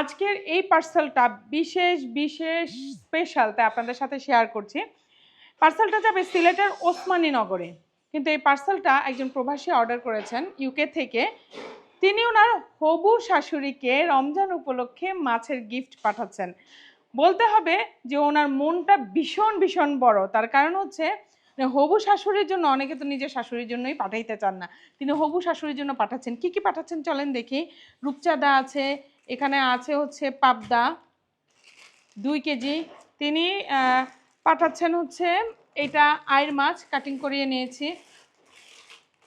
আজকের এই পার্সেলটা বিশেষ বিশেষ স্পেশাল, তাই আপনাদের সাথে শেয়ার করছি। পার্সেলটা যাবে সিলেটের ওসমানী নগরে, কিন্তু এই পার্সেলটা একজন প্রবাসী অর্ডার করেছেন ইউকে থেকে। তিনি ওনার হবু শাশুড়িকে রমজান উপলক্ষে মাছের গিফট পাঠাচ্ছেন। বলতে হবে যে ওনার মনটা ভীষণ ভীষণ বড়। তার কারণ হচ্ছে হবু শাশুড়ির জন্য, অনেকে তো নিজের শাশুড়ির জন্যই পাঠাইতে চান না, তিনি হবু শাশুড়ির জন্য পাঠাচ্ছেন। কি কি পাঠাচ্ছেন চলেন দেখি। রূপচাঁদা আছে, এখানে আছে হচ্ছে পাবদা 2 কেজি। তিনি পাঠাচ্ছেন হচ্ছে এটা আইর মাছ, কাটিং করিয়ে নিয়েছি।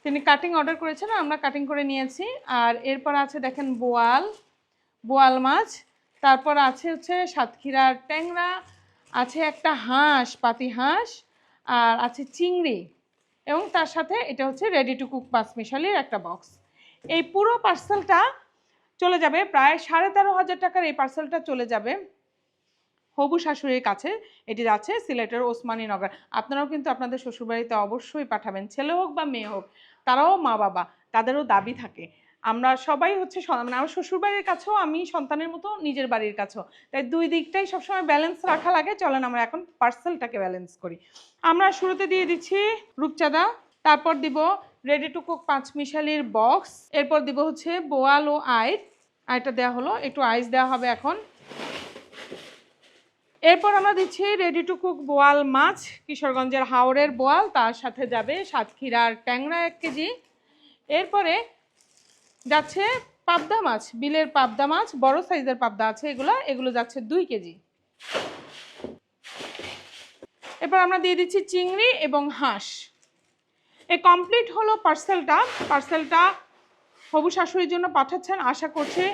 তিনি কাটিং অর্ডার করেছেন, আমরা কাটিং করে নিয়েছি। আর এরপর আছে দেখেন বোয়াল মাছ, তারপর আছে হচ্ছে সাতক্ষীরার ট্যাংরা, আছে একটা হাঁস, পাতি হাঁস, আর আছে চিংড়ি, এবং তার সাথে এটা হচ্ছে রেডি টু কুক পাঁচমিশালির একটা বক্স। এই পুরো পার্সেলটা চলে যাবে প্রায় 13,500 টাকার। এই পার্সেলটা চলে যাবে হবু শাশুড়ির কাছে। এটি যাচ্ছে সিলেটের ওসমানী নগর। আপনারাও কিন্তু আপনাদের শ্বশুরবাড়িতে অবশ্যই পাঠাবেন, ছেলে হোক বা মেয়ে হোক, তারাও মা বাবা, তাদেরও দাবি থাকে। আমরা সবাই হচ্ছে মানে আমার শ্বশুরবাড়ির কাছেও আমি সন্তানের মতো, নিজের বাড়ির কাছেও, তাই দুই দিকটাই সবসময় ব্যালেন্স রাখা লাগে। চলেন আমরা এখন পার্সেলটাকে ব্যালেন্স করি। আমরা শুরুতে দিয়ে দিচ্ছি রূপচাঁদা, তারপর দিব রেডি টু কুক পাঁচমিশালির বক্স, এরপর দিব হচ্ছে বোয়াল ও আইটা দেওয়া হলো, একটু আইস দেওয়া হবে এখন। এরপর আমরা দিচ্ছি রেডি টু কুক বোয়াল মাছ, কিশোরগঞ্জের হাওরের বোয়াল, তার সাথে যাবে সাতক্ষীরার ট্যাংরা 1 কেজি। এরপরে যাচ্ছে পাবদা মাছ, বিলের পাবদা মাছ, বড় সাইজের পাবদা আছে এগুলো যাচ্ছে 2 কেজি। এরপর আমরা দিয়ে দিচ্ছি চিংড়ি এবং হাঁস। এই কমপ্লিট হলো পার্সেলটা হবু শাশুড়ির জন্য পাঠাচ্ছেন। আশা করছি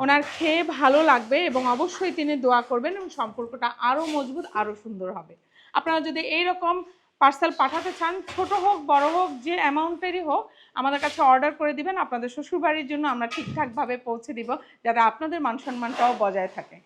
ওনার খেয়ে ভালো লাগবে এবং অবশ্যই তিনি দোয়া করবেন এবং সম্পর্কটা আরও মজবুত, আরও সুন্দর হবে। আপনারা যদি এইরকম পার্সেল পাঠাতে চান, ছোট হোক বড় হোক, যে অ্যামাউন্টেরই হোক, আমাদের কাছে অর্ডার করে দিবেন। আপনাদের শ্বশুরবাড়ির জন্য আমরা ঠিকঠাকভাবে পৌঁছে দিব, যাতে আপনাদের মান সম্মানটাও বজায় থাকে।